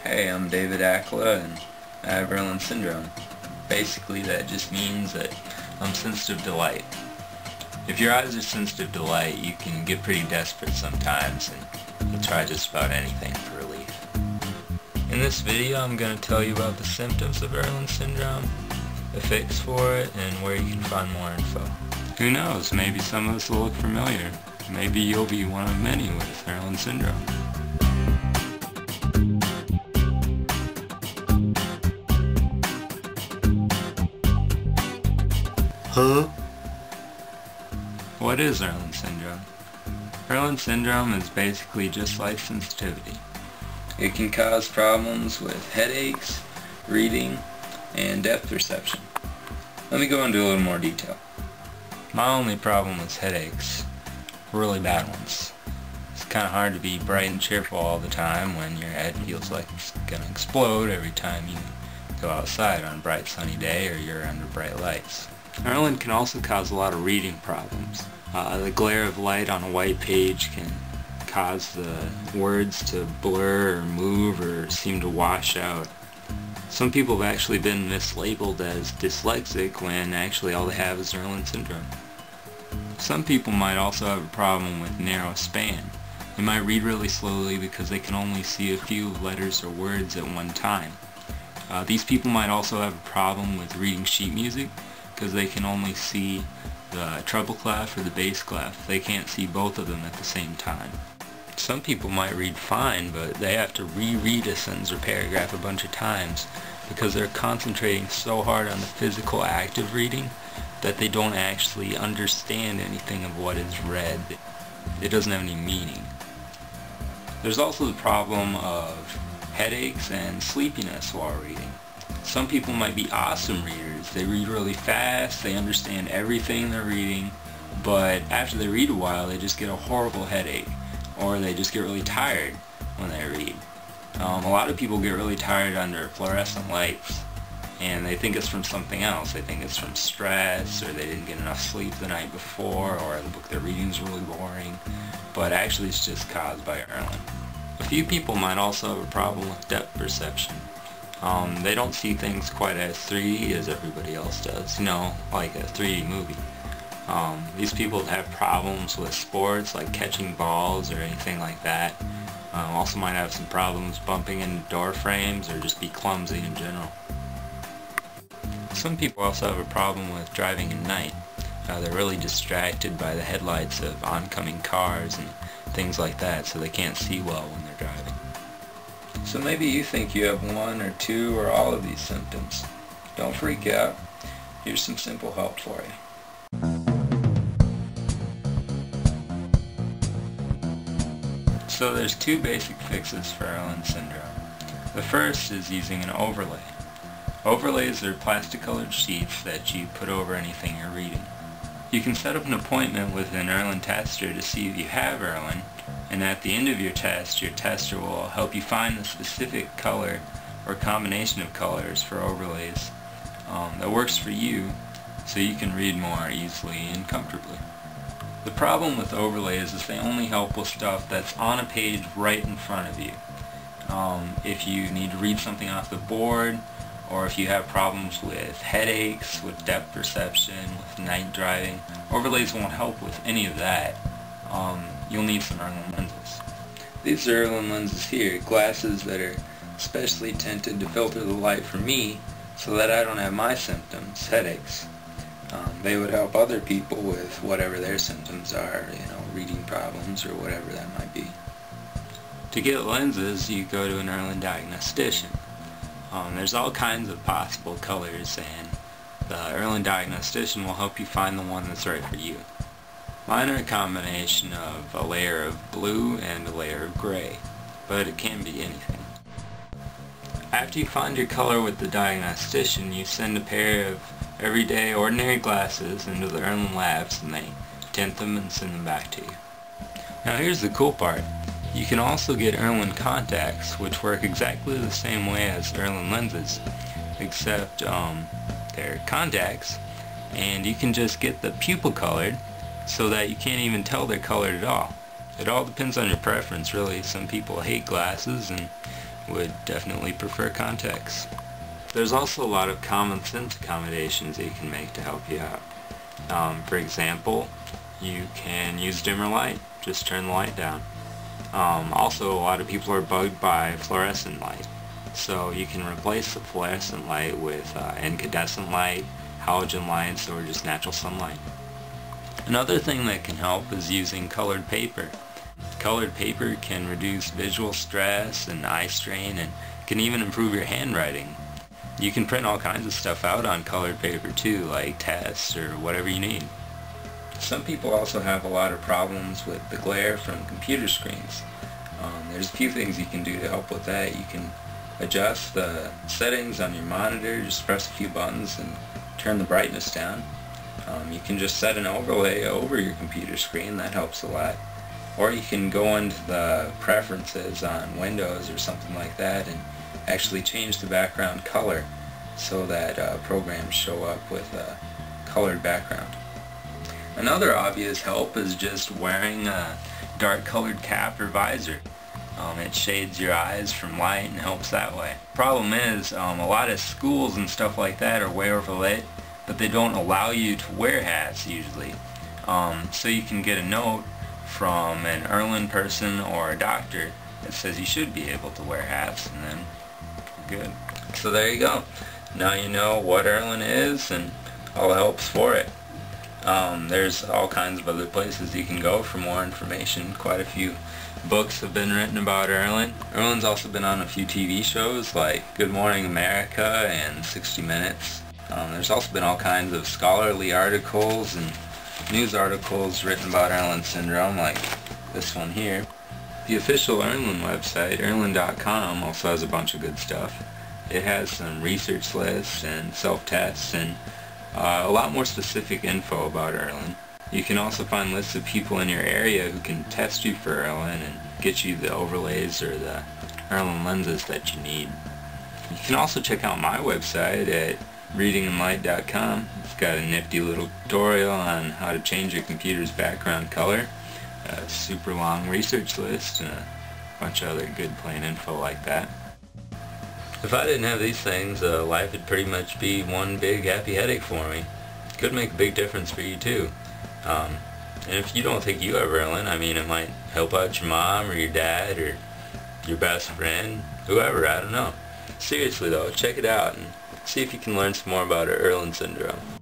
Hey, I'm David Accola and I have Irlen syndrome. Basically that just means that I'm sensitive to light. If your eyes are sensitive to light, you can get pretty desperate sometimes and you'll try just about anything for relief. In this video I'm going to tell you about the symptoms of Irlen syndrome, the fix for it, and where you can find more info. Who knows, maybe some of this will look familiar. Maybe you'll be one of many with Irlen syndrome. Huh? What is Irlen syndrome? Irlen syndrome is basically just light sensitivity. It can cause problems with headaches, reading, and depth perception. Let me go into a little more detail. My only problem is headaches. Really bad ones. It's kind of hard to be bright and cheerful all the time when your head feels like it's going to explode every time you go outside on a bright sunny day or you're under bright lights. Irlen can also cause a lot of reading problems. The glare of light on a white page can cause the words to blur or move or seem to wash out. Some people have actually been mislabeled as dyslexic when actually all they have is Irlen syndrome. Some people might also have a problem with narrow span. They might read really slowly because they can only see a few letters or words at one time. These people might also have a problem with reading sheet music because they can only see the treble clef or the bass clef. They can't see both of them at the same time. Some people might read fine, but they have to reread a sentence or paragraph a bunch of times because they're concentrating so hard on the physical act of reading that they don't actually understand anything of what is read. It doesn't have any meaning. There's also the problem of headaches and sleepiness while reading. Some people might be awesome readers. They read really fast, they understand everything they're reading, but after they read a while they just get a horrible headache, or they just get really tired when they read. A lot of people get really tired under fluorescent lights, and they think it's from something else. They think it's from stress, or they didn't get enough sleep the night before, or the book they're reading is really boring, but actually it's just caused by Irlen. A few people might also have a problem with depth perception. They don't see things quite as 3D as everybody else does, like a 3D movie. These people have problems with sports like catching balls or anything like that. Also might have some problems bumping into door frames or just be clumsy in general. Some people also have a problem with driving at night. They're really distracted by the headlights of oncoming cars and things like that, so they can't see well when they're driving. So maybe you think you have one or two or all of these symptoms. Don't freak out. Here's some simple help for you. So there's two basic fixes for Irlen syndrome. The first is using an overlay. Overlays are plastic colored sheets that you put over anything you're reading. You can set up an appointment with an Irlen tester to see if you have Irlen, and at the end of your test, your tester will help you find the specific color or combination of colors for overlays that works for you so you can read more easily and comfortably. The problem with overlays is they only help with stuff that's on a page right in front of you. If you need to read something off the board, or if you have problems with headaches, with depth perception, with night driving, overlays won't help with any of that. You'll need some Irlen lenses. These are Irlen lenses here, glasses that are specially tinted to filter the light for me so that I don't have my symptoms, headaches. They would help other people with whatever their symptoms are, reading problems or whatever that might be. To get lenses, you go to an Irlen diagnostician. There's all kinds of possible colors, and the Irlen diagnostician will help you find the one that's right for you. Mine are a combination of a layer of blue and a layer of gray, but it can be anything. After you find your color with the diagnostician, you send a pair of everyday ordinary glasses into the Irlen labs and they tint them and send them back to you. Now here's the cool part. You can also get Irlen contacts, which work exactly the same way as Irlen lenses, except they're contacts, and you can just get the pupil colored so that you can't even tell they're colored at all. It all depends on your preference, really. Some people hate glasses and would definitely prefer contacts. There's also a lot of common sense accommodations that you can make to help you out. For example, you can use dimmer light. Just turn the light down. Also, a lot of people are bugged by fluorescent light. So you can replace the fluorescent light with incandescent light, halogen lights, or just natural sunlight. Another thing that can help is using colored paper. Colored paper can reduce visual stress and eye strain, and can even improve your handwriting. You can print all kinds of stuff out on colored paper too, like tests or whatever you need. Some people also have a lot of problems with the glare from computer screens. There's a few things you can do to help with that. You can adjust the settings on your monitor, just press a few buttons and turn the brightness down. You can just set an overlay over your computer screen, that helps a lot. Or you can go into the preferences on Windows or something like that and actually change the background color so that programs show up with a colored background. Another obvious help is just wearing a dark colored cap or visor. It shades your eyes from light and helps that way. Problem is, a lot of schools and stuff like that are way overlit, but they don't allow you to wear hats usually. So you can get a note from an Irlen person or a doctor that says you should be able to wear hats, and then you're good. So there you go. Now you know what Irlen is and all the helps for it. There's all kinds of other places you can go for more information. Quite a few books have been written about Irlen. Irlen's also been on a few TV shows like Good Morning America and 60 Minutes. There's also been all kinds of scholarly articles and news articles written about Irlen syndrome, like this one here. The official Irlen website, Irlen.com, also has a bunch of good stuff. It has some research lists and self-tests and a lot more specific info about Irlen. You can also find lists of people in your area who can test you for Irlen and get you the overlays or the Irlen lenses that you need. You can also check out my website at readingandlight.com. It's got a nifty little tutorial on how to change your computer's background color, a super long research list, and a bunch of other good plain info like that. If I didn't have these things, life would pretty much be one big happy headache for me. It could make a big difference for you too. And if you don't think you have Irlen, I mean, it might help out your mom or your dad or your best friend, whoever, I don't know. Seriously though, check it out and see if you can learn some more about Irlen syndrome.